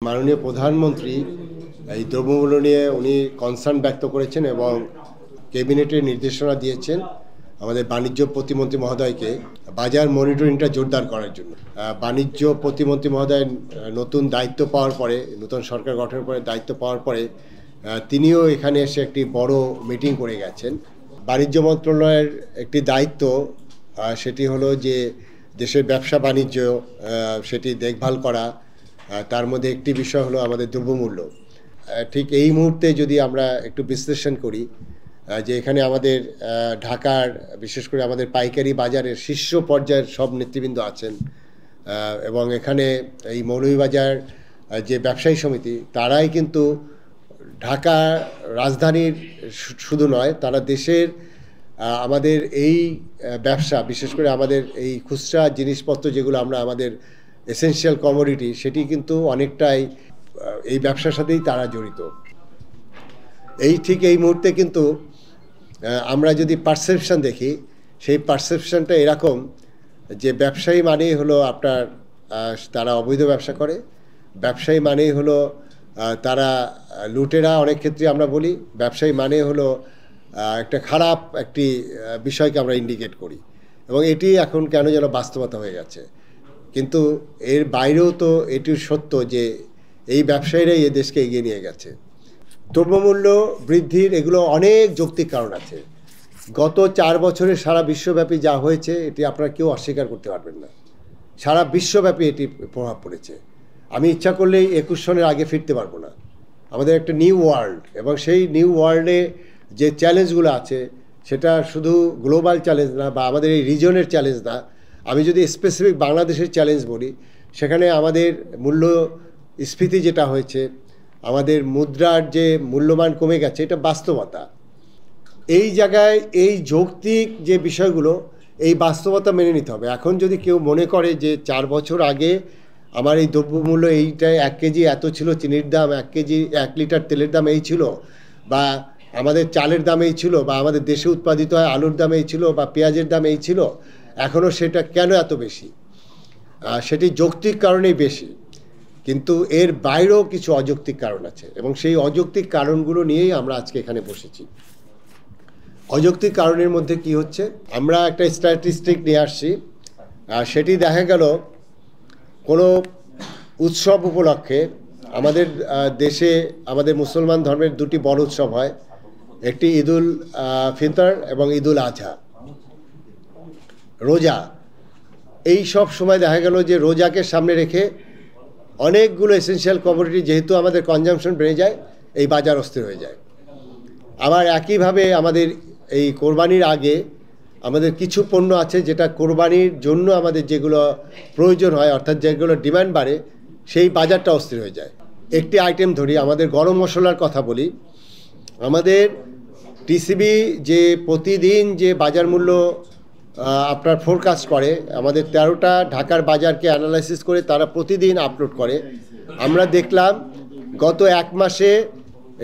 মাননীয় প্রধানমন্ত্রী এই দ্রব্যমূল্য নিয়ে উনি কনসার্ন ব্যক্ত করেছেন এবং ক্যাবিনেটের নির্দেশনা দিয়েছেন আমাদের বাণিজ্য প্রতিমন্ত্রী মহোদয়কে বাজার মনিটরিংটা জোরদার করার জন্য। বাণিজ্য প্রতিমন্ত্রী মহোদয় নতুন দায়িত্ব পাওয়ার পরে, নতুন সরকার গঠনের পরে দায়িত্ব পাওয়ার পরে তিনিও এখানে এসে একটি বড় মিটিং করে গেছেন। বাণিজ্য মন্ত্রণালয়ের একটি দায়িত্ব সেটি হলো যে দেশের ব্যবসা বাণিজ্য সেটি দেখভাল করা। তার মধ্যে একটি বিষয় হলো আমাদের দ্রব্যমূল্য। ঠিক এই মুহূর্তে যদি আমরা একটু বিশ্লেষণ করি যে এখানে আমাদের ঢাকার বিশেষ করে আমাদের পাইকারি বাজারের শীর্ষ পর্যায়ের সব নেতৃবৃন্দ আছেন এবং এখানে এই মৌলভীবাজার যে ব্যবসায়ী সমিতি তারাই কিন্তু ঢাকা রাজধানীর শুধু নয়, তারা দেশের আমাদের এই ব্যবসা বিশেষ করে আমাদের এই খুচরা জিনিসপত্র যেগুলো আমরা আমাদের এসেনশিয়াল কমোডিটি সেটি কিন্তু অনেকটাই এই ব্যবসার সাথেই তারা জড়িত। ঠিক এই মুহূর্তে কিন্তু আমরা যদি পারসেপশন দেখি, সেই পারসেপশনটা এরকম যে ব্যবসায়ী মানেই হলো আপনার তারা অবৈধ ব্যবসা করে, ব্যবসায়ী মানেই হলো তারা লুটেরা, অনেক ক্ষেত্রে আমরা বলি ব্যবসায়ী মানে হলো একটা খারাপ একটি বিষয়কে আমরা ইন্ডিকেট করি এবং এটি এখন কেন যেন বাস্তবতা হয়ে গেছে। কিন্তু এর বাইরেও তো এটি সত্য যে এই ব্যবসায়ীরাই এ দেশকে এগিয়ে নিয়ে গেছে। দ্রব্যমূল্য বৃদ্ধির এগুলো অনেক যৌক্তিক কারণ আছে। গত 4 বছরে সারা বিশ্বব্যাপী যা হয়েছে এটি আপনারা কেউ অস্বীকার করতে পারবেন না। সারা বিশ্বব্যাপী এটি প্রভাব পড়েছে। আমি ইচ্ছা করলেই 21 সনের আগে ফিরতে পারবো না। আমাদের একটা নিউ ওয়ার্ল্ড এবং সেই নিউ ওয়ার্ল্ডে যে চ্যালেঞ্জগুলো আছে সেটা শুধু গ্লোবাল চ্যালেঞ্জ না বা আমাদের এই রিজনের চ্যালেঞ্জ না। আমি যদি স্পেসিফিক বাংলাদেশের চ্যালেঞ্জ বলি, সেখানে আমাদের মূল্যস্ফীতি যেটা হয়েছে, আমাদের মুদ্রার যে মূল্যমান কমে গেছে, এটা বাস্তবতা। এই জায়গায় এই যৌক্তিক যে বিষয়গুলো, এই বাস্তবতা মেনে নিতে হবে। এখন যদি কেউ মনে করে যে 4 বছর আগে আমার এই দ্রব্যমূল্য এইটাই 1 কেজি এত ছিল চিনির দাম, 1 লিটার তেলের দাম এই ছিল, বা আমাদের চালের দাম এই ছিল, বা আমাদের দেশে উৎপাদিত হয় আলুর দাম এই ছিল, বা পেঁয়াজের দাম এই ছিল, এখনও সেটা কেন এত বেশি? সেটি যৌক্তিক কারণেই বেশি, কিন্তু এর বাইরেও কিছু অযৌক্তিক কারণ আছে এবং সেই অযৌক্তিক কারণগুলো নিয়েই আমরা আজকে এখানে বসেছি। অযৌক্তিক কারণের মধ্যে কি হচ্ছে, আমরা একটা স্ট্যাটিস্টিক নিয়ে আসছি। সেটি দেখা গেল কোনো উৎসব উপলক্ষে আমাদের দেশে আমাদের মুসলমান ধর্মের 2টি বড় উৎসব হয়, একটি ঈদুল ফিতর এবং ঈদুল আজহা। রোজা, এই সব সময় দেখা গেল যে রোজাকে সামনে রেখে অনেকগুলো এসেনশিয়াল কমোডিটি যেহেতু আমাদের কনজামশন বেড়ে যায়, এই বাজার অস্থির হয়ে যায়। আবার একইভাবে আমাদের এই কোরবানির আগে আমাদের কিছু পণ্য আছে যেটা কোরবানির জন্য আমাদের যেগুলো প্রয়োজন হয়, অর্থাৎ যেগুলো ডিমান্ড বাড়ে, সেই বাজারটা অস্থির হয়ে যায়। একটি আইটেম ধরি, আমাদের গরম মশলার কথা বলি। আমাদের টিসিবি যে প্রতিদিন যে বাজার মূল্য আপনার ফোরকাস্ট করে, আমাদের 13টা ঢাকার বাজারকে অ্যানালাইসিস করে তারা প্রতিদিন আপলোড করে। আমরা দেখলাম গত 1 মাসে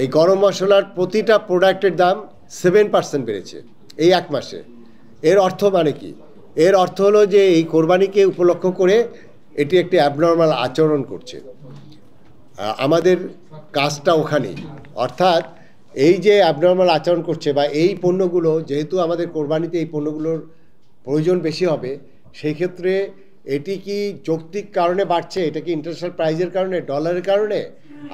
এই গরম মশলার প্রতিটা প্রোডাক্টের দাম 7% বেড়েছে এই 1 মাসে। এর অর্থ মানে কি? এর অর্থ হলো যে এই কোরবানিকে উপলক্ষ করে এটি একটি অ্যাবনর্মাল আচরণ করছে। আমাদের কাজটা ওখানেই, অর্থাৎ এই যে অ্যাবনর্মাল আচরণ করছে বা এই পণ্যগুলো যেহেতু আমাদের কোরবানিতে এই পণ্যগুলোর প্রয়োজন বেশি হবে, সেই ক্ষেত্রে এটি কি যৌক্তিক কারণে বাড়ছে? এটা কি ইন্টারন্যাশনাল প্রাইজের কারণে, ডলারের কারণে?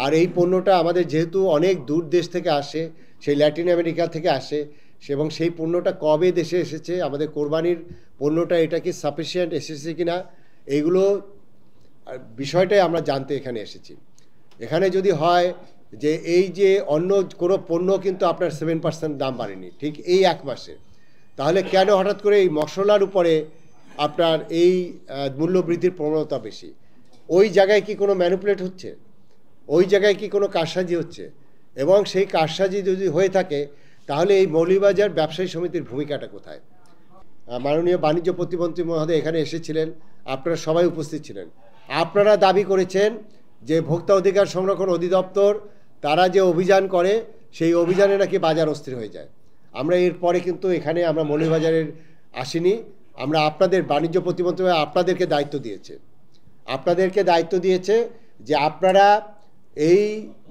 আর এই পণ্যটা আমাদের যেহেতু অনেক দূর দেশ থেকে আসে, সেই ল্যাটিন আমেরিকা থেকে আসে, এবং সেই পণ্যটা কবে দেশে এসেছে, আমাদের কোরবানির পণ্যটা এটা কি সাফিসিয়েন্ট এসেছে কিনা, এইগুলো বিষয়টাই আমরা জানতে এখানে এসেছি। এখানে যদি হয় যে এই যে অন্য কোনো পণ্য কিন্তু আপনার 7% দাম বাড়েনি ঠিক এই 1 মাসে, তাহলে কেন হঠাৎ করে এই মশলার উপরে আপনার এই মূল্য বৃদ্ধির প্রবণতা বেশি? ওই জায়গায় কি কোনো ম্যানিপুলেট হচ্ছে? ওই জায়গায় কি কোনো কারসাজি হচ্ছে? এবং সেই কারসাজি যদি হয়ে থাকে তাহলে এই মৌলভীবাজার ব্যবসায়ী সমিতির ভূমিকাটা কোথায়? মাননীয় বাণিজ্য প্রতিমন্ত্রী মহোদয় এখানে এসেছিলেন, আপনারা সবাই উপস্থিত ছিলেন। আপনারা দাবি করেছেন যে ভোক্তা অধিকার সংরক্ষণ অধিদপ্তর তারা যে অভিযান করে সেই অভিযানে নাকি বাজার অস্থির হয়ে যায়। আমরা এরপরে কিন্তু এখানে আমরা মৌলভীবাজারের আসিনি, আমরা আপনাদের বাণিজ্য প্রতিমন্ত্রী আপনাদেরকে দায়িত্ব দিয়েছে যে আপনারা এই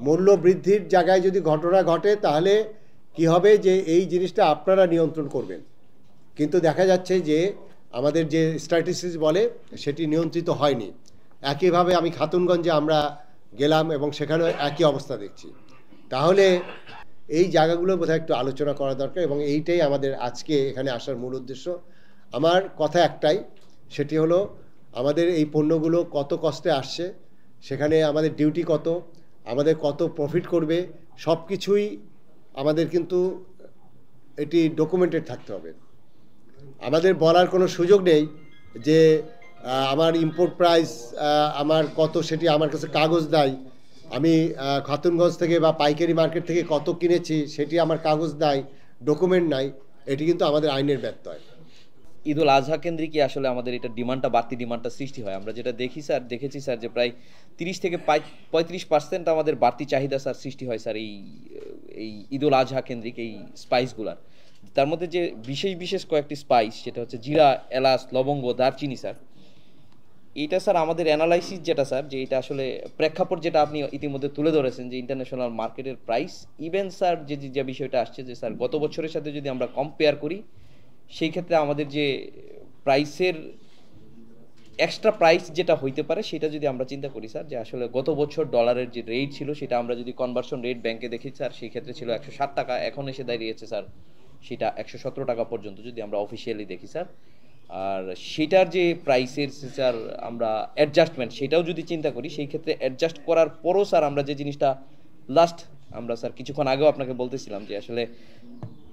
মূল্য বৃদ্ধির জায়গায় যদি ঘটনা ঘটে তাহলে কি হবে যে এই জিনিসটা আপনারা নিয়ন্ত্রণ করবেন, কিন্তু দেখা যাচ্ছে যে আমাদের যে স্ট্র্যাটেজিস বলে সেটি নিয়ন্ত্রিত হয়নি। একইভাবে আমি খাতুনগঞ্জে আমরা গেলাম এবং সেখানেও একই অবস্থা দেখছি। তাহলে এই জায়গাগুলো বোধহয় একটু আলোচনা করা দরকার এবং এইটাই আমাদের আজকে এখানে আসার মূল উদ্দেশ্য। আমার কথা একটাই, সেটি হলো আমাদের এই পণ্যগুলো কত কষ্টে আসছে, সেখানে আমাদের ডিউটি কত, আমাদের কত প্রফিট করবে, সব কিছুই আমাদের কিন্তু এটি ডকুমেন্টেড থাকতে হবে। আমাদের বলার কোনো সুযোগ নেই যে আমার ইম্পোর্ট প্রাইস আমার কত, সেটি আমার কাছে কাগজ দেয়, আমি খাতুনগঞ্জ থেকে বা পাইকারি মার্কেট থেকে কত কিনেছি সেটি আমার কাগজ দেয়, ডকুমেন্ট নাই। এটি কিন্তু আমাদের আইনের ব্যত্যয়। ঈদুল আজহা কেন্দ্রিক আসলে আমাদের এটা ডিমান্ডটা, বাড়তি ডিমান্ডটা সৃষ্টি হয়। আমরা যেটা দেখেছি স্যার যে প্রায় 30 থেকে 35% আমাদের বাড়তি চাহিদা স্যার সৃষ্টি হয় স্যার এই ঈদুল আজহা কেন্দ্রিক এই স্পাইসগুলার। তার মধ্যে যে বিশেষ কয়েকটি স্পাইস, সেটা হচ্ছে জিরা, এলাচ, লবঙ্গ, দারচিনি স্যার। এটা স্যার আমাদের অ্যানালাইসিস যেটা স্যার, যে এটা আসলে প্রেক্ষাপট যেটা আপনি ইতিমধ্যে তুলে ধরেছেন যে ইন্টারন্যাশনাল মার্কেটের প্রাইস, ইভেন স্যার যে বিষয়টা আসছে যে স্যার গত বছরের সাথে যদি আমরা কম্পেয়ার করি সেই ক্ষেত্রে আমাদের যে প্রাইসের এক্সট্রা প্রাইস যেটা হইতে পারে সেটা যদি আমরা চিন্তা করি স্যার, যে আসলে গত বছর ডলারের যে রেট ছিল সেটা আমরা যদি কনভার্সন রেট ব্যাংকে দেখি স্যার, সেই ক্ষেত্রে ছিল 107 টাকা, এখন এসে দাঁড়িয়েছে স্যার সেটা 117 টাকা পর্যন্ত যদি আমরা অফিসিয়ালি দেখি স্যার। আর সেটার যে প্রাইসের স্যার আমরা অ্যাডজাস্টমেন্ট সেটাও যদি চিন্তা করি, সেই ক্ষেত্রে অ্যাডজাস্ট করার পরও স্যার আমরা যে জিনিসটা আমরা স্যার কিছুক্ষণ আগেও আপনাকে বলতেছিলাম যে আসলে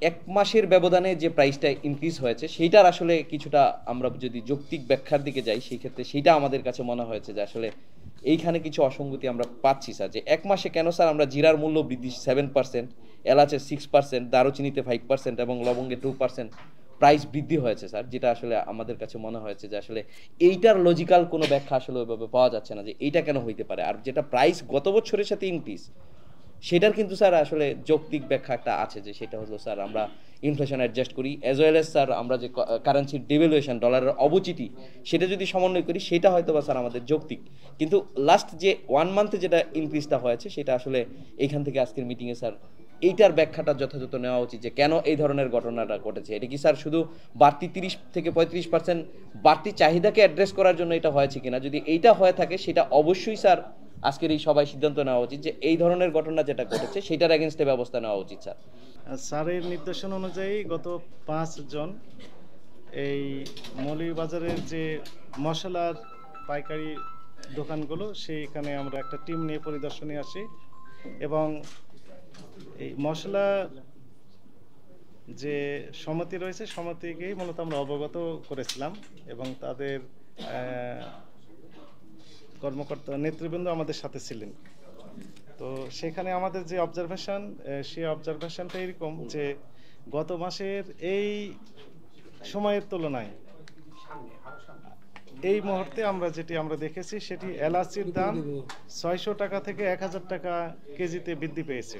1 মাসের ব্যবধানে যে প্রাইসটা ইনক্রিজ হয়েছে সেইটার আসলে কিছুটা আমরা যদি যৌক্তিক ব্যাখ্যার দিকে যাই, সেই ক্ষেত্রে সেইটা আমাদের কাছে মনে হয়েছে যে আসলে এইখানে কিছু অসঙ্গতি আমরা পাচ্ছি স্যার। যে 1 মাসে কেন স্যার আমরা জিরার মূল্য বৃদ্ধি 7%, এলাচের 6%, দারুচিনিতে 5% এবং লবঙ্গে 2% প্রাইস বৃদ্ধি হয়েছে স্যার, যেটা আসলে আমাদের কাছে মনে হয়েছে যে আসলে এইটার লজিক্যাল কোনো ব্যাখ্যা আসলে ওইভাবে পাওয়া যাচ্ছে না যে এইটা কেন হইতে পারে। আর যেটা প্রাইস গত বছরের সাথে ইনক্রিজ, সেটার কিন্তু স্যার আসলে যৌক্তিক ব্যাখ্যা একটা আছে, যে সেটা হলো স্যার আমরা ইনফ্লেশন অ্যাডজাস্ট করি, অ্যাজ ওয়েল এজ স্যার আমরা যে কারেন্সির ডিভ্যালুয়েশন, ডলারের অবচিতি, সেটা যদি সমন্বয় করি সেটা হয়তো বা স্যার আমাদের যৌক্তিক। কিন্তু লাস্ট যে 1 মান্থে যেটা ইনক্রিজটা হয়েছে সেটা আসলে এইখান থেকে আজকের মিটিংয়ে স্যার এইটার ব্যাখ্যাটা যথাযথ নেওয়া উচিত, যে কেন এই ধরনের ঘটনাটা ঘটেছে। এটা কি স্যার শুধু বাড়তি 30 থেকে 35% বাড়তি চাহিদাকে অ্যাড্রেস করার জন্য এটা হয়েছে কিনা, যদি এইটা হয়ে থাকে সেটা অবশ্যই স্যার আজকের এই সবাই সিদ্ধান্ত নেওয়া উচিত যে এই ধরনের ঘটনা যেটা ঘটেছে সেটার এগেনস্টে ব্যবস্থা নেওয়া উচিত স্যার। স্যারের নির্দেশনা অনুযায়ী গত 5 জন এই মৌলভীবাজারের যে মশলার পাইকারি দোকানগুলো সেইখানে আমরা একটা টিম নিয়ে পরিদর্শনে আসি এবং এই মশলা যে সমিতি রয়েছে সমিতিকেই মূলত আমরা অবগত করেছিলাম এবং তাদের কর্মকর্তা নেতৃবৃন্দ আমাদের সাথে ছিলেন। তো সেখানে আমাদের যে অবজারভেশন, সেই অবজারভেশনটা এরকম যে গত মাসের এই সময়ের তুলনায় এই মুহূর্তে যেটি আমরা দেখেছি সেটি এলাচির দাম 600 টাকা থেকে 1000 টাকা কেজিতে বৃদ্ধি পেয়েছে।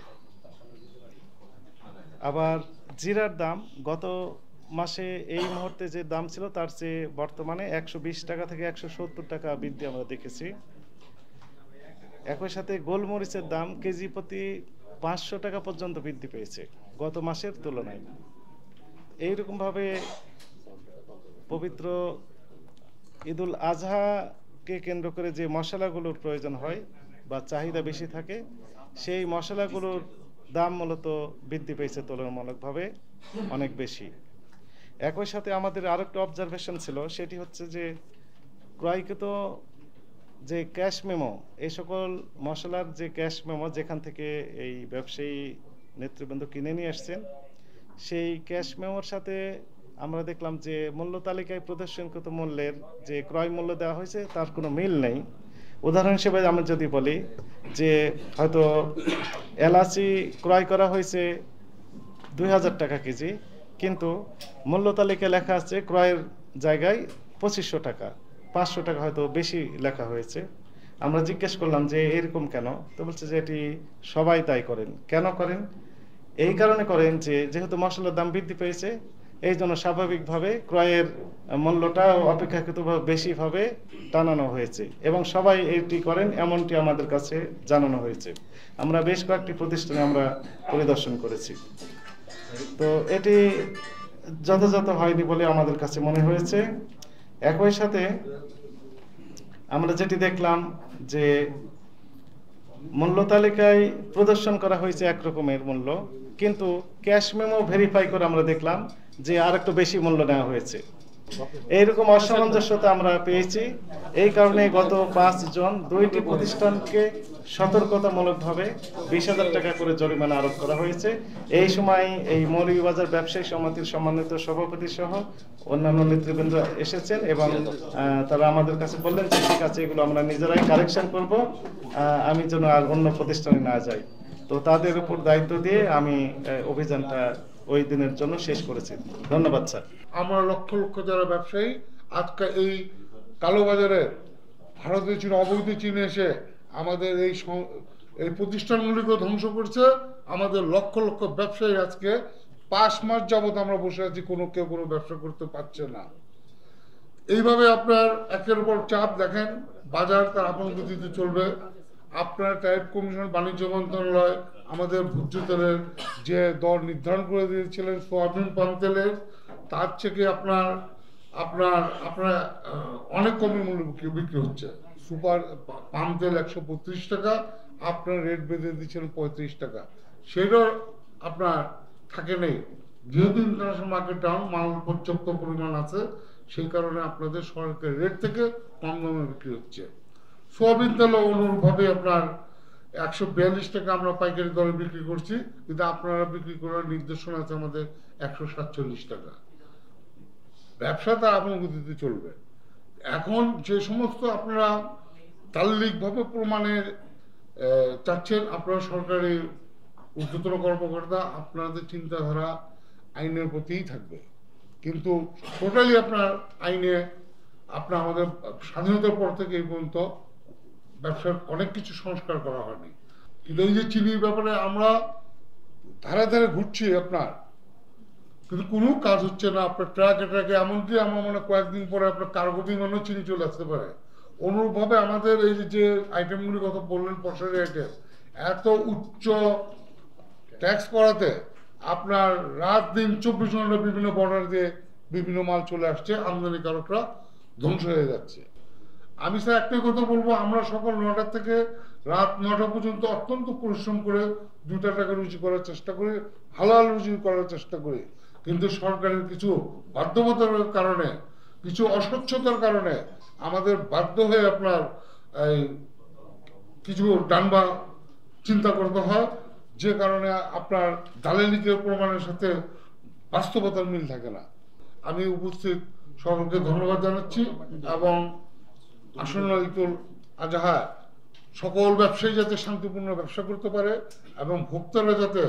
আবার জিরার দাম গত মাসে এই মুহূর্তে যে দাম ছিল তার চেয়ে বর্তমানে 120 টাকা থেকে 170 টাকা বৃদ্ধি আমরা দেখেছি। একই সাথে গোলমরিচের দাম কেজি প্রতি 500 টাকা পর্যন্ত বৃদ্ধি পেয়েছে গত মাসের তুলনায়। এইরকমভাবে পবিত্র ঈদুল আজহাকে কেন্দ্র করে যে মশলাগুলোর প্রয়োজন হয় বা চাহিদা বেশি থাকে, সেই মশলাগুলোর দাম মূলত বৃদ্ধি পেয়েছে তুলনামূলকভাবে অনেক বেশি। একই সাথে আমাদের আরেকটা অবজারভেশন ছিল, সেটি হচ্ছে যে ক্রয়কৃত যে ক্যাশ মেমো, এই সকল মশলার যে ক্যাশ মেমো যেখান থেকে এই ব্যবসায়ী নেতৃবৃন্দ কিনে নিয়ে আসছেন, সেই ক্যাশ মেমোর সাথে আমরা দেখলাম যে মূল্য তালিকায় প্রদর্শনকৃত মূল্যের যে ক্রয় মূল্য দেওয়া হয়েছে তার কোনো মিল নেই। উদাহরণ হিসেবে আমি যদি বলি যে হয়তো এলাচি ক্রয় করা হয়েছে 2000 টাকা কেজি, কিন্তু মূল্য তালিকায় লেখা আছে ক্রয়ের জায়গায় 2500 টাকা, 500 টাকা হয়তো বেশি লেখা হয়েছে। আমরা জিজ্ঞেস করলাম যে এরকম কেন, তো বলছে যে এটি সবাই তাই করেন। কেন করেন? এই কারণে করেন যে যেহেতু মশলার দাম বৃদ্ধি পেয়েছে, এই জন্য স্বাভাবিকভাবে ক্রয়ের মূল্যটা অপেক্ষাকৃতভাবে বেশিভাবে টানানো হয়েছে এবং সবাই এটি করেন এমনটি আমাদের কাছে জানানো হয়েছে। আমরা বেশ কয়েকটি প্রতিষ্ঠানে আমরা পরিদর্শন করেছি, তো এটি যথাযথ হয়নি বলে আমাদের কাছে মনে হয়েছে। একই সাথে আমরা যেটি দেখলাম যে মূল্য তালিকায় প্রদর্শন করা হয়েছে এক রকমের মূল্য, কিন্তু ক্যাশ মেমো ভেরিফাই করে আমরা দেখলাম যে আর একটু বেশি মূল্য নেওয়া হয়েছে। এইরকম অসামঞ্জস্যতা আমরা পেয়েছি। এই কারণে গত 5 জন 2টি প্রতিষ্ঠানকে সতর্কতামূলকভাবে 20,000 টাকা করে জরিমানা আরোপ করা হয়েছে। এই সময় এই মৌলভীবাজার ব্যবসায়ী সমিতির সম্মানিত সভাপতি সহ অন্যান্য নেতৃবৃন্দ এসেছেন এবং তারা আমাদের কাছে বললেন যে ঠিক আছে, এগুলো আমরা নিজেরাই কারেকশন করব, আমি যেন আর অন্য প্রতিষ্ঠানে না যাই। তো তাদের উপর দায়িত্ব দিয়ে আমি অভিযানটা ওই দিনের জন্য শেষ করেছি। ধন্যবাদ স্যার। আমরা লক্ষ লক্ষ যারা ব্যবসায়ী আজকে এই কালোবাজারে ভারতীয় চীন অবৈধ চীনে এসে আমাদের এই প্রতিষ্ঠানগুলিকে ধ্বংস করছে। আমাদের লক্ষ লক্ষ ব্যবসায়ী আজকে 5 মাস যাবত আমরা বসে আছি, কেউ কোনো ব্যবসা করতে পারছে না। এইভাবে আপনার একের উপর চাপ দেখেন, বাজার তার আপন গতিতে চলবে। আপনার ট্যারিফ কমিশন, বাণিজ্য মন্ত্রণালয় আমাদের ভোজ্য তেলের যে দর নির্ধারণ করে দিয়েছিলেন সোয়াবিন পাম তেলের, তার থেকে আপনার অনেক কমে মূল্য বিক্রি হচ্ছে। সুপার পাম তেল 135 টাকা, আপনার রেট বেঁধে দিচ্ছিলেন 35 টাকা, সেটাও আপনার থাকে নেই। যেহেতু ইন্টারন্যাশনাল মার্কেট ডাউন, মাল পর্যাপ্ত পরিমাণ আছে, সেই কারণে আপনাদের সরকারি রেট থেকে কম দামে বিক্রি হচ্ছে। সোয়াবিন তেলও অনুরূপভাবে আপনার 142 টাকা আমরা পাইকারি দরে বিক্রি করছি, কিন্তু আপনারা বিক্রি করার নির্দেশনা আছে আমাদের 147 টাকা। ব্যবসা তার আপন গতিতে চলবে। এখন যে সমস্ত আপনারা তাল্লিকভাবে প্রমাণের চাচ্ছেন, আপনারা সরকারি ঊর্ধ্বতন কর্মকর্তা, আপনাদের চিন্তাধারা আইনের প্রতিই থাকবে, কিন্তু টোটালি আপনার আইনে আমাদের স্বাধীনতার পর থেকে এই পর্যন্ত ব্যবসার অনেক কিছু সংস্কার করা হয়নি। কিন্তু এই যে চিনির ব্যাপারে আমরা ধারে ধারে ঘুরছি আপনার, কিন্তু কোনো কাজ হচ্ছে না। আপনার ট্রাকে এমনকি আমার মনে কয়েকদিন পরে আপনার কার্গো বিমানও চিনি চলে আসতে পারে। অনুরূপভাবে আমাদের এই যে আইটেমগুলির কথা বললেন, পশারি আইটেম, এত উচ্চ ট্যাক্স করাতে আপনার রাত দিন 24 ঘন্টা বিভিন্ন বর্ডার দিয়ে বিভিন্ন মাল চলে আসছে, আমদানিকারকরা ধ্বংস হয়ে যাচ্ছে। আমি স্যার একটাই কথা বলবো, আমরা সকাল 9টা থেকে রাত 9টা পর্যন্ত অত্যন্ত পরিশ্রম করে 2টা টাকা রুজি করার চেষ্টা করি, হালাল রুজি করার চেষ্টা করি, কিন্তু সরকারের কিছু বাধ্যবাধকতার কারণে, কিছু অস্বচ্ছতার কারণে আমাদের বাধ্য হয়ে আপনার কিছু ডানবা চিন্তা করতে হয়, যে কারণে আপনার দালালিকের প্রমাণের সাথে বাস্তবতার মিল থাকে না। আমি উপস্থিত সকলকে ধন্যবাদ জানাচ্ছি এবং আসন্ন ঈদুল আজহা সকল ব্যবসায়ী যাতে শান্তিপূর্ণ ব্যবসা করতে পারে এবং ভোক্তারা যাতে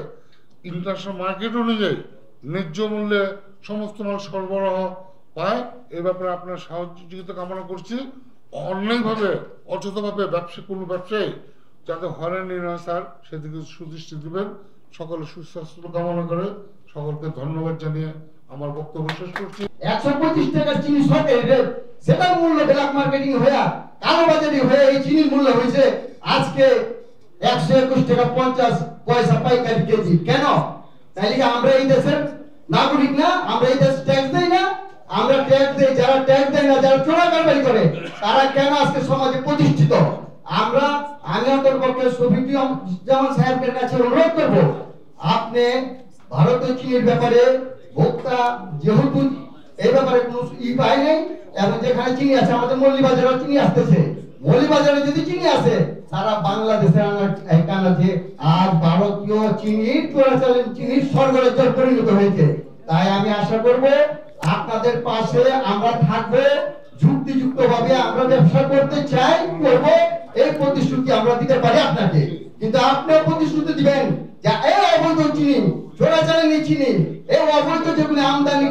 ইন্টারন্যাশনাল মার্কেট অনুযায়ী ন্যায্য মূল্যে সমস্ত মাল সরবরাহ পায়, এ ব্যাপারে আপনার সহযোগিতা কামনা করছি। অন্যায়ভাবে অযথাভাবে কোনো ব্যবসায়ী যাতে হয়রানি না হয় স্যার, সেদিকে সুদৃষ্টি দিবেন। সকলে সুস্বাস্থ্য কামনা করে সকলকে ধন্যবাদ জানিয়ে আমার বক্তব্য শেষ করছি। 125 টাকা চিনি সরকারি রেট, সেটার মূল্য ব্ল্যাক মার্কেটিং হয়ে কালোবাজারি হয়ে এই চিনির মূল্য হয়েছে আজকে 121 টাকা 50 পয়সা পাইকারি কেজি। কেন? তাইলে কি আমরা এই দেশের নাগরিক না? আমরা এই দেশে ট্যাক্স দেই না? আমরা ট্যাক্স দেই, যারা ট্যাক্স দেয় না, যারা চোরা কারবারি করে, তারা কেন আজকে সমাজে প্রতিষ্ঠিত? আমি অন্তর্পক্ষে শফিকুজ্জামান সাহেবের কাছে অনুরোধ করব, আপনি ভারতীয় চিনির ব্যাপারে ভোক্তা যেহেতু এই ব্যাপারে কোনো পাই নেই, এবং যেখানে চিনি আছে, আমাদের মৌলভীবাজারে চিনি আসতেছে, মৌলভীবাজারে যদি চিনি আসে সারা বাংলাদেশে কানাতে আজ ভারতীয় চিনির চোরাচালান চিনির স্বর্গরাজ্যে পরিণত হয়েছে। তাই আমি আশা করব আপনাদের পাশে আমরা থাকবো, যুক্তিযুক্ত ভাবে আমরা ব্যবসা করতে চাই, করব, এই প্রতিশ্রুতি আমরা দিতে পারি আপনাকে। কিন্তু আপনিও প্রতিশ্রুতি দিবেন যে এই অবৈধ চিনি, চোরাচালানি চিনি, এই অবৈধ যেগুলি আমদানি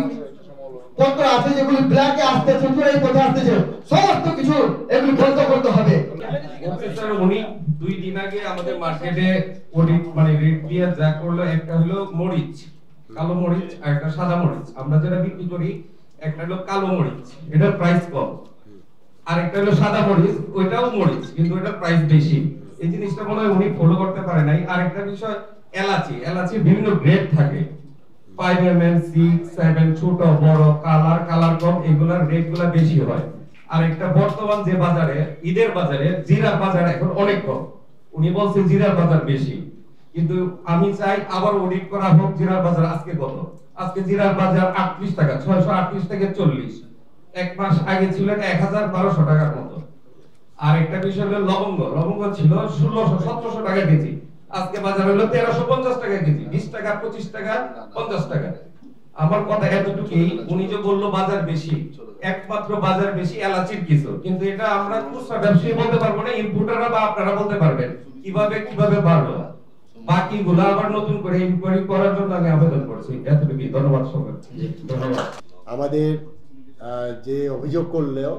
পত্র আছে, যেগুলি ব্ল্যাকে আসতেছে, চোরাই পথে আসতেছে, সমস্ত কিছু এগুলি বন্ধ করতে হবে। উনি 2 দিন আগে আমাদের মার্কেটে রেট ক্লিয়ার যা করলো, একটা হলো মরিচ, কালো মরিচ আর একটা সাদা মরিচ। আমরা যেটা বিক্রি করি একটা হলো কালো মরিচ, এটার প্রাইস কম, আর একটা হলো সাদা মরিচ, ওইটাও মরিচ কিন্তু এটার প্রাইস বেশি। এই জিনিসটা মনে হয় উনি ফলো করতে পারে নাই। আরেকটা বিষয় এলাচি, এলাচির বিভিন্ন গ্রেড থাকে, 5 mm, 6, 7, ছোট বড়, কালার কম, এগুলার রেট গুলা বেশি হয়। আর একটা বর্তমান যে বাজারে, ঈদের বাজারে জিরার বাজার এখন অনেক কম, উনি বলছেন জিরার বাজার বেশি, কিন্তু আমি চাই আবার অডিট করা হোক জিরার বাজার আজকে কত। আজকে জিরার বাজার 38 টাকা, 638 থেকে 40, এক মাস আগে ছিল 1012 টাকার মতো। আর একটা বিষয় হলো লবঙ্গ, লবঙ্গ ছিল 1600-1700 টাকা কেজি, আজকে বাজার হলো 1350 টাকা কেজি, 20 টাকা, 25 টাকা, 50 টাকা। আমার কথা এতটুকুই, উনি যে বললো বাজার বেশি, একমাত্র বাজার বেশি এলাচির কিছু, কিন্তু এটা আমরা খুচরা ব্যবসায়ী বলতে পারবো না, ইম্পোর্টাররা বা আপনারা বলতে পারবেন কিভাবে বাড়লো। বাকিগুলো আবার নতুন করে ইনকোয়ারি করার জন্য আমি আবেদন করছি। এতটুকুই, ধন্যবাদ সবাইকে। ধন্যবাদ। আমাদের যে অভিযোগ করলেও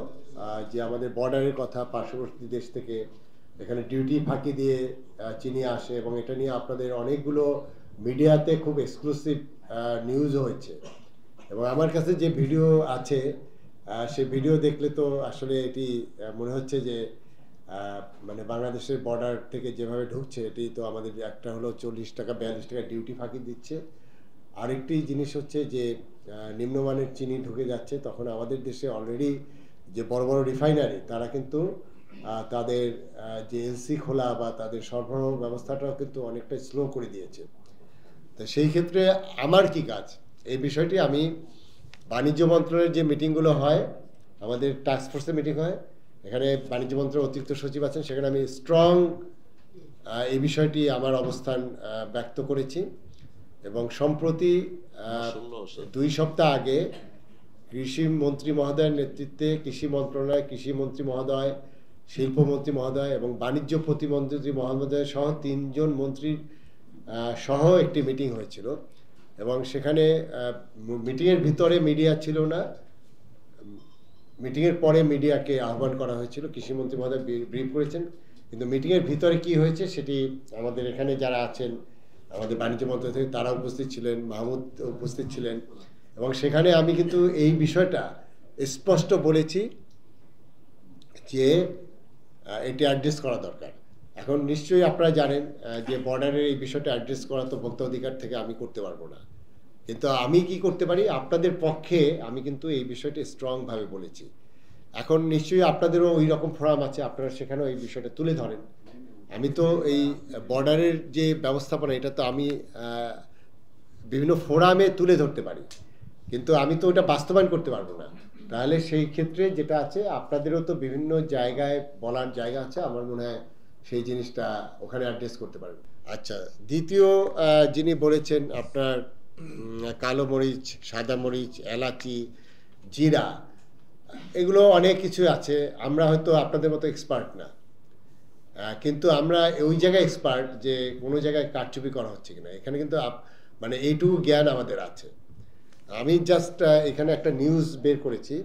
যে আমাদের বর্ডারের কথা, পার্শ্ববর্তী দেশ থেকে এখানে ডিউটি ফাঁকি দিয়ে চিনি আসে, এবং এটা নিয়ে আপনাদের অনেকগুলো মিডিয়াতে খুব এক্সক্লুসিভ নিউজও হয়েছে। এবং আমার কাছে যে ভিডিও আছে সেই ভিডিও দেখলে তো আসলে এটি মনে হচ্ছে যে মানে বাংলাদেশের বর্ডার থেকে যেভাবে ঢুকছে, এটি তো আমাদের একটা হলো 40 টাকা 42 টাকা ডিউটি ফাঁকি দিচ্ছে। আরেকটি জিনিস হচ্ছে যে নিম্নমানের চিনি ঢুকে যাচ্ছে, তখন আমাদের দেশে অলরেডি যে বড় বড় রিফাইনারি তারা কিন্তু তাদের যে এলসি খোলা বা তাদের সরবরাহ ব্যবস্থাটাও কিন্তু অনেকটা স্লো করে দিয়েছে। তো সেই ক্ষেত্রে আমার কি কাজ, এই বিষয়টি আমি বাণিজ্য মন্ত্রণালয়ের যে মিটিংগুলো হয়, আমাদের টাস্ক ফোর্সের মিটিং হয়, এখানে বাণিজ্য মন্ত্রণালয়ের অতিরিক্ত সচিব আছেন, সেখানে আমি স্ট্রং এই বিষয়টি আমার অবস্থান ব্যক্ত করেছি। এবং সম্প্রতি 2 সপ্তাহ আগে কৃষি মন্ত্রী মহোদয়ের নেতৃত্বে কৃষি মন্ত্রণালয়, কৃষি মন্ত্রী মহোদয়, শিল্পমন্ত্রী মহোদয় এবং বাণিজ্য প্রতিমন্ত্রী মহোদয় সহ 3 জন মন্ত্রীর সহ একটি মিটিং হয়েছিল। এবং সেখানে মিটিংয়ের ভিতরে মিডিয়া ছিল না, মিটিংয়ের পরে মিডিয়াকে আহ্বান করা হয়েছিল, কৃষিমন্ত্রী মহোদয় ব্রিফ করেছেন। কিন্তু মিটিংয়ের ভিতরে কি হয়েছে সেটি আমাদের এখানে যারা আছেন আমাদের বাণিজ্য মন্ত্রণালয় থেকে তারা উপস্থিত ছিলেন, মাহমুদ উপস্থিত ছিলেন, এবং সেখানে আমি কিন্তু এই বিষয়টা স্পষ্ট বলেছি যে এটি অ্যাড্রেস করা দরকার। এখন নিশ্চয়ই আপনারা জানেন যে বর্ডারের এই বিষয়টা অ্যাড্রেস করা তো ভোক্তা অধিকার থেকে আমি করতে পারবো না, কিন্তু আমি কি করতে পারি, আপনাদের পক্ষে আমি কিন্তু এই বিষয়টি স্ট্রংভাবে বলেছি। এখন নিশ্চয়ই আপনাদেরও ওই রকম ফোরাম আছে, আপনারা সেখানেও এই বিষয়টা তুলে ধরেন। আমি তো এই বর্ডারের যে ব্যবস্থাপনা, এটা তো আমি বিভিন্ন ফোরামে তুলে ধরতে পারি, কিন্তু আমি তো ওটা বাস্তবায়ন করতে পারবো না। তাহলে সেই ক্ষেত্রে যেটা আছে, আপনাদেরও তো বিভিন্ন জায়গায় বলার জায়গা আছে, আমার মনে হয় সেই জিনিসটা ওখানে অ্যাড্রেস করতে পারবেন। আচ্ছা, দ্বিতীয় যিনি বলেছেন আপনার কালো মরিচ, সাদা মরিচ, এলাচি, জিরা, এগুলো অনেক কিছু আছে, আমরা হয়তো আপনাদের মতো এক্সপার্ট না, কিন্তু আমরা ওই জায়গায় এক্সপার্ট যে কোনো জায়গায় কারচুপি করা হচ্ছে কিনা, এখানে কিন্তু মানে এইটুকু জ্ঞান আমাদের আছে। আমি জাস্ট এখানে একটা নিউজ বের করেছি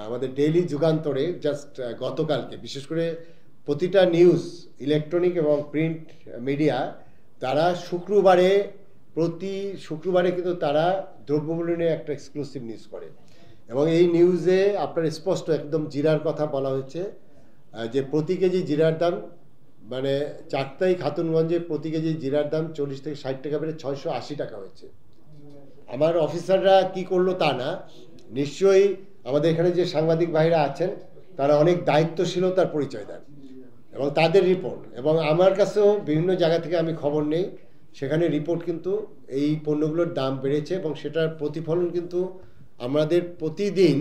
আমাদের ডেইলি যুগান্তরে, জাস্ট গতকালকে, বিশেষ করে প্রতিটা নিউজ, ইলেকট্রনিক এবং প্রিন্ট মিডিয়া, তারা প্রতি শুক্রবারে কিন্তু তারা দ্রব্যমূল্য নিয়ে একটা এক্সক্লুসিভ নিউজ করে। এবং এই নিউজে আপনার স্পষ্ট একদম জিরার কথা বলা হয়েছে যে প্রতি কেজি জিরার দাম, মানে চারটাই খাতুনগঞ্জে প্রতি কেজি জিরার দাম 40 থেকে 60 টাকা বেড়ে 680 টাকা হয়েছে। আমার অফিসাররা কি করলো তা না, নিশ্চয়ই আমাদের এখানে যে সাংবাদিক ভাইরা আছেন তারা অনেক দায়িত্বশীলতার পরিচয় দেন, এবং তাদের রিপোর্ট, এবং আমার কাছেও বিভিন্ন জায়গা থেকে আমি খবর নেই, সেখানে রিপোর্ট কিন্তু এই পণ্যগুলোর দাম বেড়েছে, এবং সেটার প্রতিফলন কিন্তু আমাদের প্রতিদিন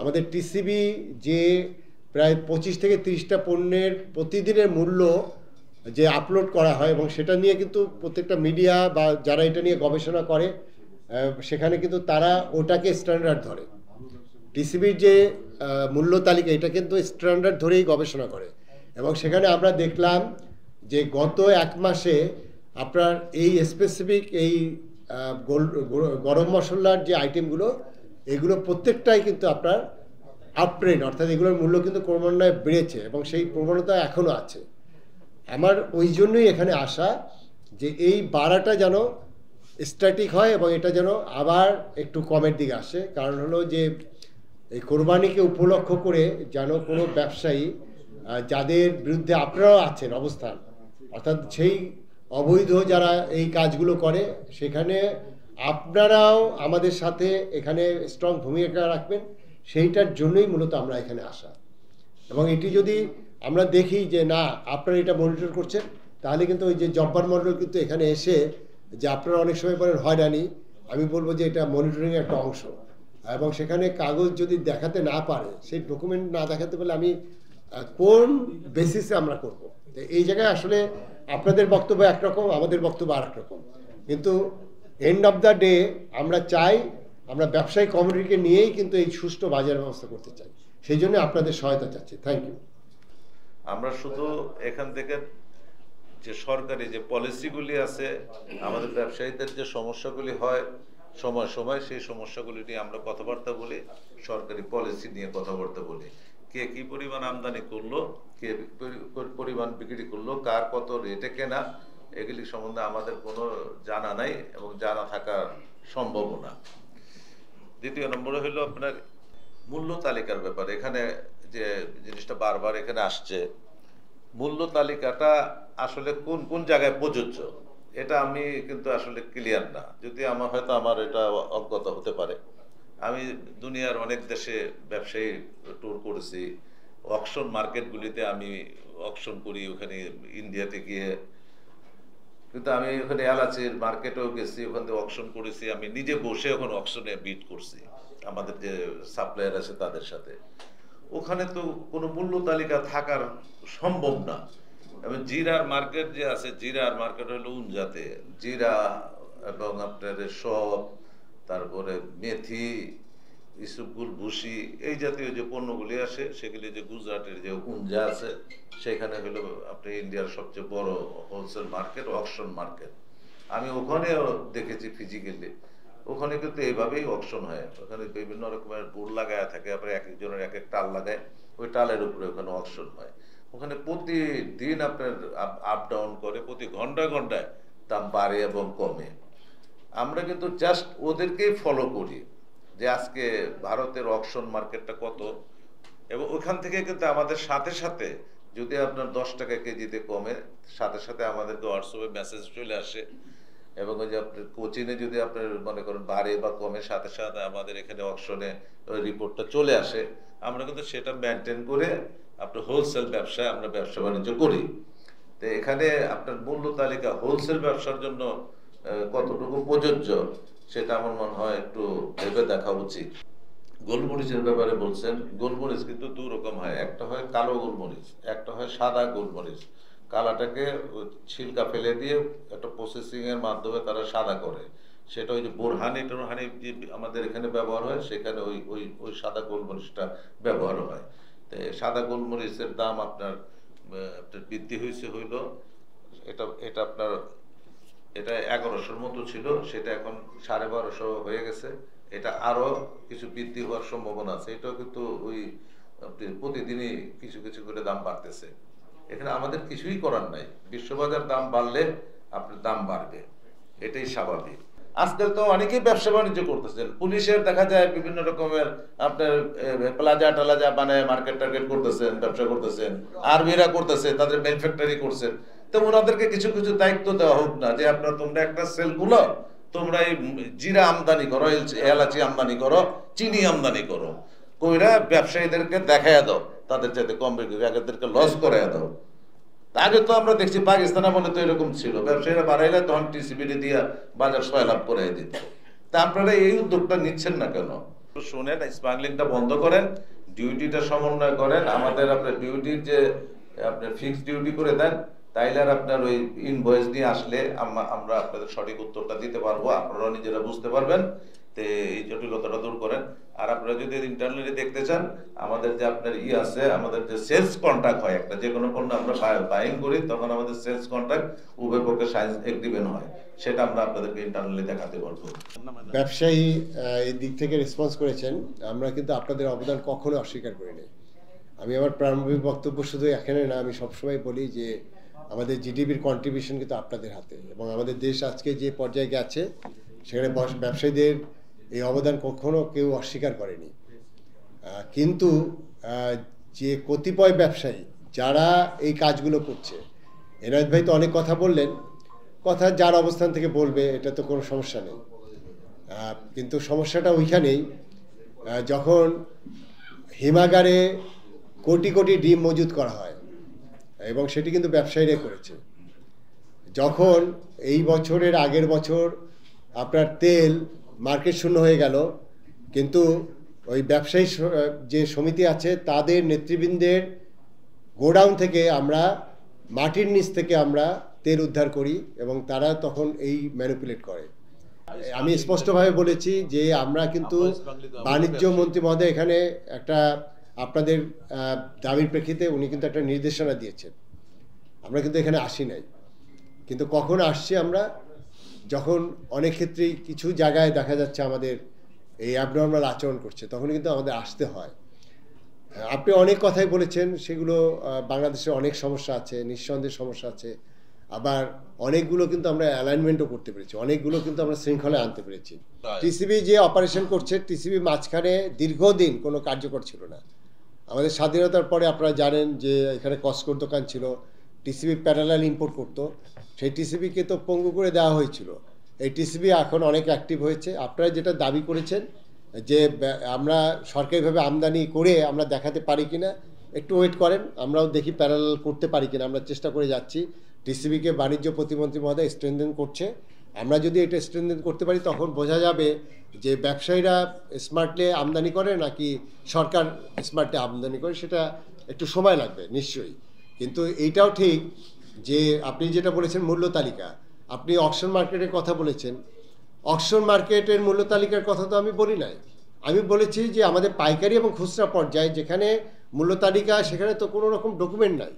আমাদের টিসিবি যে প্রায় 25 থেকে 30টা পণ্যের প্রতিদিনের মূল্য যে আপলোড করা হয়, এবং সেটা নিয়ে কিন্তু প্রত্যেকটা মিডিয়া বা যারা এটা নিয়ে গবেষণা করে সেখানে কিন্তু তারা ওটাকে স্ট্যান্ডার্ড ধরে। টিসিবির যে মূল্য তালিকা, এটা কিন্তু স্ট্যান্ডার্ড ধরেই গবেষণা করে, এবং সেখানে আমরা দেখলাম যে গত 1 মাসে আপনার এই স্পেসিফিক এই গরম মশলার যে আইটেমগুলো, এগুলো প্রত্যেকটাই কিন্তু আপনার আপট্রেন্ড, অর্থাৎ এগুলোর মূল্য কিন্তু ক্রমান্বয়ে বেড়েছে, এবং সেই প্রবণতা এখনও আছে। আমার ওই জন্যই এখানে আসা যে এই বাড়াটা যেন স্ট্যাটিক হয় এবং এটা যেন আবার একটু কমের দিকে আসে। কারণ হলো যে এই কোরবানিকে উপলক্ষ করে যেন কোনো ব্যবসায়ী যাদের বিরুদ্ধে আপনারাও আছেন অবস্থান, অর্থাৎ সেই অবৈধ যারা এই কাজগুলো করে, সেখানে আপনারাও আমাদের সাথে এখানে স্ট্রং ভূমিকা রাখবেন, সেইটার জন্যই মূলত আমরা এখানে আসা। এবং এটি যদি আমরা দেখি যে না আপনারা এটা মনিটর করছেন, তাহলে কিন্তু ওই যে জব্বার মন্ডল কিন্তু এখানে এসে যে আপনারা অনেক সময় বলেন হয়রানি, আমি বলবো যে এটা মনিটরিংয়ের একটা অংশ। এবং সেখানে কাগজ যদি দেখাতে না পারে, সেই ডকুমেন্ট না দেখাতে পারলে আমি কোন বেসিসে আমরা করব। তো এই জায়গায় আসলে আপনাদের বক্তব্য একরকম, আমাদের বক্তব্য আর একরকম, কিন্তু এন্ড অফ দ্য ডে আমরা চাই, আমরা ব্যবসায়ী কমিউনিটিকে নিয়েই কিন্তু এই সুষ্ঠু বাজার ব্যবস্থা করতে চাই, সেই জন্য আপনাদের সহায়তা চাচ্ছি। Thank you. আমরা শুধু এখান থেকে যে সরকারি যে পলিসিগুলি আছে, আমাদের ব্যবসায়ীদের যে সমস্যাগুলি হয় সময় সময়, সেই সমস্যাগুলি নিয়ে আমরা কথাবার্তা বলি, সরকারি পলিসি নিয়ে কথাবার্তা বলি। কে কি পরিমাণ আমদানি করলো, কে পরিমাণ বিক্রি করলো, কার কত রেটে কেনা, এগুলি সম্বন্ধে আমাদের কোনো জানা নাই এবং জানা থাকার সম্ভব না। দ্বিতীয় নম্বরে হলো আপনার মূল্য তালিকার ব্যাপারে। এখানে যে জিনিসটা বারবার এখানে আসছে, মূল্য তালিকাটা আসলে কোন কোন জায়গায় প্রযোজ্য, এটা আমি কিন্তু আসলে ক্লিয়ার না। যদি আমার এটা অজ্ঞতা হতে পারে। আমি দুনিয়ার অনেক দেশে ব্যবসায়ী ট্যুর করেছি, অকশন মার্কেটগুলিতে আমি অকশন করি, ওখানে ইন্ডিয়াতে গিয়ে, কিন্তু আমি ওখানে এলাচির মার্কেটেও গেছি, ওখান থেকে অকশন করেছি, আমি নিজে বসে ওখানে অকশনে বিট করছি আমাদের যে সাপ্লায়ার আছে তাদের সাথে। ওখানে তো কোনো মূল্য তালিকা থাকার সম্ভব না। এবং জিরার মার্কেট যে আছে, জিরার মার্কেট হলো উনজাতে, জিরা এবং আপনার সব, তারপরে মেথি, ইসুবগুল, ভুসি, এই জাতীয় যে পণ্যগুলি আসে, সেগুলি যে গুজরাটের যে উনজা আছে, সেখানে হলো আপনি ইন্ডিয়ার সবচেয়ে বড় হোলসেল মার্কেট, অকশন মার্কেট। আমি ওখানেও দেখেছি ফিজিক্যালি, ওখানে কিন্তু এইভাবেই অকশন হয়। ওখানে বিভিন্ন রকমের বোর্ড লাগায় থাকে, আপনার এক একজনের এক এক টাল লাগায়, ওই টালের উপরে ওখানে অকশন হয়। ওখানে প্রতিদিন আপনার আপ ডাউন করে, প্রতি ঘন্টায় ঘন্টায় দাম বাড়ে এবং কমে। আমরা কিন্তু জাস্ট ওদেরকেই ফলো করি যে আজকে ভারতের অকশন মার্কেটটা কত, এবং ওখান থেকে কিন্তু আমাদের সাথে সাথে যদি আপনার 10 টাকা কেজিতে কমে, সাথে সাথে আমাদেরকে হোয়াটসঅ্যাপে মেসেজ চলে আসে। এবং ওই যে আপনার কোচিনে যদি আপনার মনে করেন বাড়ে বা কমে, সাথে সাথে আমাদের এখানে অকশনে ওই রিপোর্টটা চলে আসে। আমরা কিন্তু সেটা মেনটেন করে আপনার হোলসেল ব্যবসায় আমরা ব্যবসা বাণিজ্য করি। তো এখানে আপনার মূল্য তালিকা হোলসেল ব্যবসার জন্য কতটুকু প্রযোজ্য, সেটা আমার মনে হয় একটু ভেবে দেখা উচিত। গোলমরিচের ব্যাপারে বলছেন, গোলমরিচ কিন্তু দু রকম হয়, একটা হয় কালো গোলমরিচ, একটা হয় সাদা গোলমরিচ। কালাটাকে ছিলকা ফেলে দিয়ে একটা প্রসেসিং এর মাধ্যমে তারা সাদা করে, সেটা ওই যে বোরহানি টোরহানি যে আমাদের এখানে ব্যবহার হয়, সেখানে ওই ওই ওই সাদা গোলমরিচটা ব্যবহার হয়। তো সাদা গোলমরিচের দাম আপনার বৃদ্ধি হইল, এটা আপনার এটা 1100-র মতো ছিল, সেটা এখন 1250 হয়ে গেছে। এটা আরো কিছু বৃদ্ধি হওয়ার সম্ভাবনা আছে। এটাও কিন্তু ওই প্রতিদিনই কিছু কিছু করে দাম বাড়তেছে। এখানে আমাদের কিছুই করার নাই, বিশ্ববাজার দাম বাড়লে আপনার দাম বাড়বে, এটাই স্বাভাবিক। আজকাল তো অনেকেই ব্যবসা বাণিজ্য করতেছেন, পুলিশের দেখা যায় বিভিন্ন রকমের আপনার প্লাজা টালাজা বানায় মার্কেট টার্গেট করতেছেন, ব্যবসা করতেছেন, আর্মিরা করতেছে, তাদের ম্যানুফ্যাক্চারি করছেন। তো ওনাদেরকে কিছু কিছু দায়িত্ব দেওয়া হোক না, যে আপনার তোমরা একটা সেল গুলো, তোমরা এই জিরা আমদানি করো, এলাচি আমদানি করো, চিনি আমদানি করো, কইরা ব্যবসায়ীদেরকে দেখাইয়া দাও, তাদের চাইতে কম বিক্রি, আগেদেরকে লস করাইয়া দাও। আগে তো আমরা দেখছি পাকিস্তানে বলে তো এরকম ছিল, ব্যবসায়ীরা বাড়াইলে তখন টিসিবিডি দিয়ে বাজার সয়লাভ করে দিত। তা আপনারা এই উদ্যোগটা নিচ্ছেন না কেন? শুনেন, স্মাগলিংটা বন্ধ করেন, ডিউটিটা সমন্বয় করেন, আমাদের আপনার ডিউটির যে আপনার ফিক্সড ডিউটি করে দেন, তাইলে আর আপনার ওই ইনভয়েস নিয়ে আসলে আমরা আপনাদের সঠিক উত্তরটা দিতে পারবো, আপনারাও নিজেরা বুঝতে পারবেন। তো এই জটিলতাটা দূর করেন। আর আপনারা যদি ইন্টারনালি দেখতে চান, আমাদের যে আপনার আছে, আমাদের যে সেলস কন্ট্রাক্ট হয়, একটা যে কোনো পণ্য আমরা বাইং করি, তখন আমাদের সেলস কন্ট্রাক্ট উভয় পক্ষে সাইন এগ্রিমেন্ট হয়, সেটা আমরা আপনাদেরকে ইন্টারনালি দেখাতে পারবো। ব্যবসায়ী এই দিক থেকে রেসপন্স করেছেন, আমরা কিন্তু আপনাদের অবদান কখনো অস্বীকার করিনি। আমি আমার প্রারম্ভিক বক্তব্য শুধু এখানে না, আমি সবসময় বলি যে আমাদের জিডিপির কন্ট্রিবিউশন কিন্তু আপনাদের হাতে, এবং আমাদের দেশ আজকে যে পর্যায়ে গেছে সেখানে ব্যবসায়ীদের এই অবদান কখনো কেউ অস্বীকার করেনি। কিন্তু যে কতিপয় ব্যবসায়ী যারা এই কাজগুলো করছে, এনায়েত ভাই তো অনেক কথা বললেন, কথা যার অবস্থান থেকে বলবে, এটা তো কোনো সমস্যা নেই। কিন্তু সমস্যাটা ওইখানেই, যখন হিমাগারে কোটি কোটি ডিম মজুত করা হয়, এবং সেটি কিন্তু ব্যবসায়ীরা করেছে। যখন এই বছরের আগের বছর আপনার তেল মার্কেট শূন্য হয়ে গেল, কিন্তু ওই ব্যবসায়ী যে সমিতি আছে তাদের নেতৃবৃন্দের গোডাউন থেকে আমরা মাটির নিচ থেকে আমরা তেল উদ্ধার করি, এবং তারা তখন এই ম্যানিপুলেট করে। আমি স্পষ্টভাবে বলেছি যে আমরা কিন্তু বাণিজ্য মন্ত্রী মহোদয় এখানে একটা আপনাদের দাবির প্রেক্ষিতে উনি কিন্তু একটা নির্দেশনা দিয়েছেন, আমরা কিন্তু এখানে আসি নাই। কিন্তু কখন আসছি আমরা, যখন অনেক ক্ষেত্রেই কিছু জায়গায় দেখা যাচ্ছে আমাদের এই অ্যাবনর্মাল আচরণ করছে, তখন কিন্তু আমাদের আসতে হয়। আপনি অনেক কথাই বলেছেন, সেগুলো বাংলাদেশে অনেক সমস্যা আছে, নিঃসন্দেহে সমস্যা আছে, আবার অনেকগুলো কিন্তু আমরা অ্যালাইনমেন্টও করতে পেরেছি, অনেকগুলো কিন্তু আমরা শৃঙ্খলায় আনতে পেরেছি। টিসিবি যে অপারেশন করছে, টিসিবি মাঝখানে দীর্ঘদিন কোনো কার্যকর ছিল না। আমাদের স্বাধীনতার পরে আপনারা জানেন যে এখানে কসকোর দোকান ছিল, টিসিবি প্যারালাল ইম্পোর্ট করতো, সেই টিসিবিকে তো পঙ্গু করে দেওয়া হয়েছিল। এই টিসিবি এখন অনেক অ্যাক্টিভ হয়েছে। আপনারা যেটা দাবি করেছেন যে আমরা সরকারিভাবে আমদানি করে আমরা দেখাতে পারি কিনা, একটু ওয়েট করেন, আমরাও দেখি প্যারালাল করতে পারি কিনা, আমরা চেষ্টা করে যাচ্ছি। টিসিবিকে বাণিজ্য প্রতিমন্ত্রী মহোদয় স্ট্রেনথেন করছে, আমরা যদি এটা স্ট্রেনথেন করতে পারি তখন বোঝা যাবে যে ব্যবসায়ীরা স্মার্টলি আমদানি করে নাকি সরকার স্মার্টলি আমদানি করে, সেটা একটু সময় লাগবে নিশ্চয়ই। কিন্তু এইটাও ঠিক যে আপনি যেটা বলেছেন মূল্য তালিকা, আপনি অকশন মার্কেটের কথা বলেছেন, অকশন মার্কেটের মূল্য তালিকার কথা তো আমি বলি নাই। আমি বলেছি যে আমাদের পাইকারি এবং খুচরা পর্যায়ে যেখানে মূল্য তালিকা, সেখানে তো কোনো রকম ডকুমেন্ট নাই।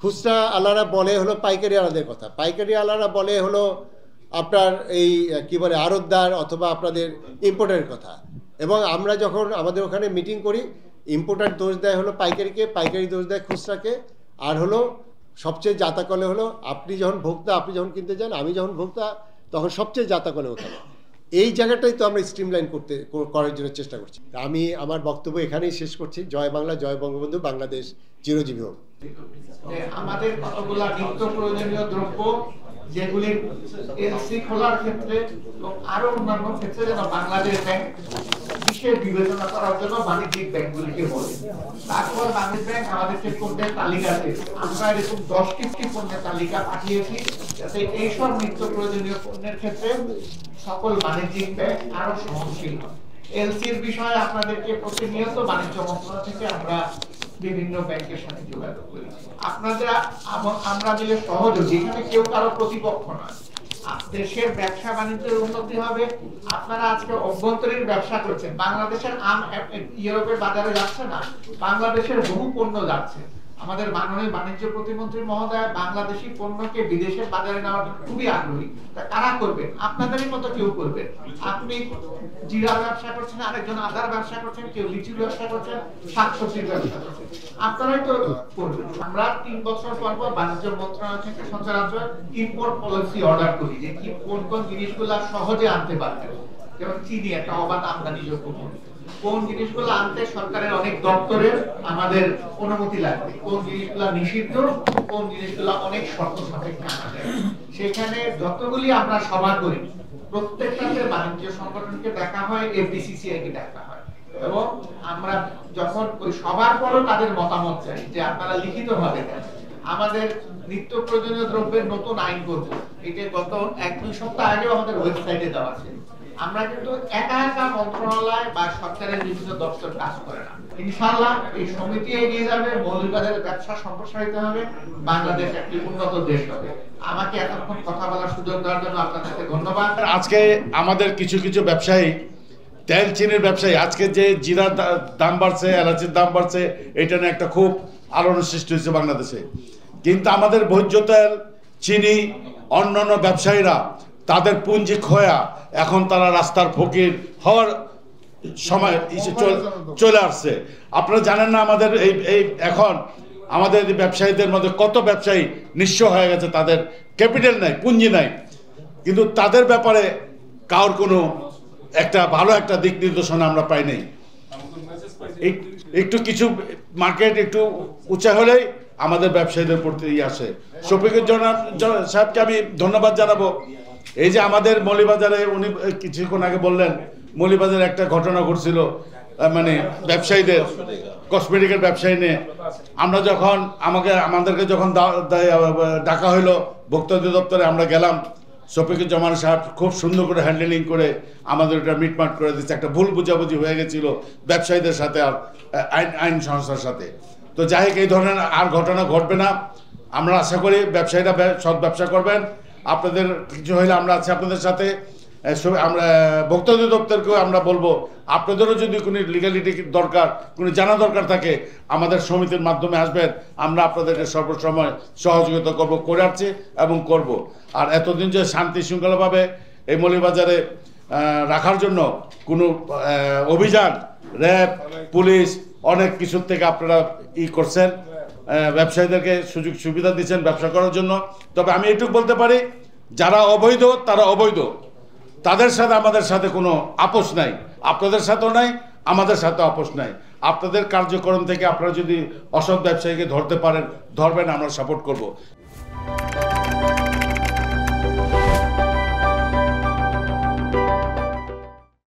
খুচরা আলারা বলে হলো পাইকারি আলাদের কথা, পাইকারি আলারা বলে হলো আপনার এই কি বলে আড়তদার অথবা আপনাদের ইম্পোর্টারের কথা। এবং আমরা যখন আমাদের ওখানে মিটিং করি, ইম্পোর্টার দোষ দেয় হলো পাইকারিকে, পাইকারি দোষ দেয় খুচরাকে, আর হলো সবচেয়ে জাতাকলে হলো আপনি যখন ভোক্তা, আপনি যখন কিনতে যান, আমি যখন ভোক্তা, তখন সবচেয়ে জাতাকলে ওখানে। এই জায়গাটাই তো আমরা স্ট্রিমলাইন করার জন্য চেষ্টা করছি। আমি আমার বক্তব্য এখানেই শেষ করছি। জয় বাংলা, জয় বঙ্গবন্ধু, বাংলাদেশ চিরজীবী হোক। আমাদের কতগুলা নিত্য প্রয়োজনীয় দ্রব্য যেগুলি এলসি খোলার ক্ষেত্রে এবং আরো অন্যান্য ক্ষেত্রে যেন বাংলাদেশ ব্যাংক বিশেষ বিবেচনা করার জন্য বাণিজ্যিক ব্যাংকগুলিকে বলে। তারপর বাংলাদেশ ব্যাংক আমাদেরকে পণ্যের তালিকাতে আমরা এরকম 10টি পণ্যের তালিকা পাঠিয়েছি, যাতে এইসব নিত্য প্রয়োজনীয় পণ্যের ক্ষেত্রে সকল বাণিজ্যিক ব্যাংক আরো সহনশীল হয়। এলসির বিষয়ে আপনাদেরকে প্রতিনিয়ত বাণিজ্য মন্ত্রণালয় থেকে আমরা বিভিন্ন ব্যাংকের সাথে যোগাযোগ করি। আপনাদের আমরা মিলে সহযোগী, এখানে কেউ কারো প্রতিপক্ষ নয়। দেশের ব্যবসা বাণিজ্যের উন্নতি হবে। আপনারা আজকে অভ্যন্তরীণ ব্যবসা করছেন, বাংলাদেশের আম ইউরোপের বাজারে যাচ্ছে না, বাংলাদেশের বহু পণ্য যাচ্ছে। আমাদের মাননীয় বাণিজ্য প্রতিমন্ত্রী মহোদয় বাংলাদেশি পণ্যকে বিদেশের বাজারে নেওয়ার জন্য খুবই আগ্রহী। তা কারা করবেন? আপনাদেরই মতো কেউ করবে। আপনি জিরা ব্যবসা করছেন, আরেকজন আদার ব্যবসা করছেন, কেউ লিচুর ব্যবসা করছেন, শাকসবজির ব্যবসা করছেন, আপনারাই তো করবেন। আমরা 3 বছর পর পর বাণিজ্য মন্ত্রণালয় থেকে সচরাচর ইম্পোর্ট পলিসি অর্ডার করি, যে কি কোন কোন জিনিসগুলো সহজে আনতে পারবেন। যেমন চিনি একটা অবাধ আমদানিযোগ্য পণ্য, কোন জিনিসগুলো আনতে সরকারের অনেক দপ্তরের আমাদের অনুমতি লাগবে, কোন জিনিসগুলো নিষিদ্ধ, কোন জিনিসগুলো অনেক শর্ত সাপেক্ষে আনা যায়। সেখানে যতগুলি আমরা সভা করি, প্রত্যেকটাতে বাণিজ্য সংগঠনকে দেখা হয়, এফডিসিসিআই কে দেখা হয়, এবং আমরা যখন ওই সবার পরও তাদের মতামত চাই যে আপনারা লিখিতভাবে দেন। আমাদের নিত্য প্রয়োজনীয় দ্রব্যের নতুন আইন করব, এটা গত 1-2 সপ্তাহ আগেও আমাদের ওয়েবসাইটে দেওয়া আছে। আমরা কিন্তু একা একা মন্ত্রণালয় বা সরকারের বিভিন্ন দপ্তর কাজ করে না। ইনশাআল্লাহ এই সমিতি এগিয়ে যাবে, মৌলবাদের ব্যবসা সম্প্রসারিত হবে, বাংলাদেশ একটি উন্নত দেশ হবে। আমাকে এতক্ষণ কথা বলার সুযোগ দেওয়ার জন্য আপনাদেরকে ধন্যবাদ। আজকে আমাদের কিছু কিছু ব্যবসায়ী, তেল চিনির ব্যবসায়ী, আজকে যে জিরার দাম বাড়ছে, এলাচির দাম বাড়ছে, এটা নিয়ে একটা খুব আলোড়ন সৃষ্টি হয়েছে বাংলাদেশে। কিন্তু আমাদের ভোজ্য তেল, চিনি, অন্যান্য ব্যবসায়ীরা তাদের পুঁজি খোয়া এখন তারা রাস্তার ফকির হওয়ার সময় চলে আসছে। আপনারা জানেন না, আমাদের এই এখন আমাদের ব্যবসায়ীদের মধ্যে কত ব্যবসায়ী নিঃস্ব হয়ে গেছে, তাদের ক্যাপিটাল নাই, পুঁজি নাই, কিন্তু তাদের ব্যাপারে কারোর কোনো একটা ভালো একটা দিক নির্দেশনা আমরা পাই নাই। একটু কিছু মার্কেট একটু উঁচা হলেই আমাদের ব্যবসায়ীদের প্রতি আসে। শফিকুজ্জামান সাহেবকে আমি ধন্যবাদ জানাবো। এই যে আমাদের মৌলভীবাজারে উনি কিছুক্ষণ আগে বললেন, মৌলভীবাজারে একটা ঘটনা ঘটছিল, মানে ব্যবসায়ীদের কসমেটিকের ব্যবসায়ী নিয়ে। আমরা যখন আমাদেরকে যখন ডাকা হইলো ভোক্তা অধিদপ্তরে, আমরা গেলাম। শফিকুজ্জামান সাহেব খুব সুন্দর করে হ্যান্ডেলিং করে আমাদের এটা মিটমাট করে দিচ্ছে। একটা ভুল বুঝাবুঝি হয়ে গেছিল ব্যবসায়ীদের সাথে আর আইন সংস্থার সাথে। তো যাই হোক, এই ধরনের আর ঘটনা ঘটবে না। আমরা আশা করি ব্যবসায়ীরা সৎ ব্যবসা করবেন। আপনাদের কিছু হইলে আমরা আছি আপনাদের সাথে। আমরা ভোক্তা অধিদপ্তরকেও আমরা বলবো, আপনাদেরও যদি কোনো লিগ্যালিটি দরকার, কোনো জানা দরকার থাকে, আমাদের সমিতির মাধ্যমে আসবেন। আমরা আপনাদেরকে সর্বসময় সহযোগিতা করে আসছি এবং করব। আর এতদিন যে শান্তি শৃঙ্খলাভাবে এই মৌলভীবাজারে রাখার জন্য কোনো অভিযান, র্যাব, পুলিশ অনেক কিছুর থেকে আপনারা করছেন, ব্যবসায়ীদেরকে সুযোগ সুবিধা দিচ্ছেন ব্যবসা করার জন্য। তবে আমি এটুকু বলতে পারি, যারা অবৈধ তারা অবৈধ, তাদের সাথে আমাদের সাথে কোনো আপোষ নাই, আপনাদের সাথেও নাই, আমাদের সাথে আপোষ নাই। আপনাদের কার্যক্রম থেকে আপনারা যদি অসৎ ব্যবসায়ীকে ধরতে পারেন, ধরবেন, আমরা সাপোর্ট করব।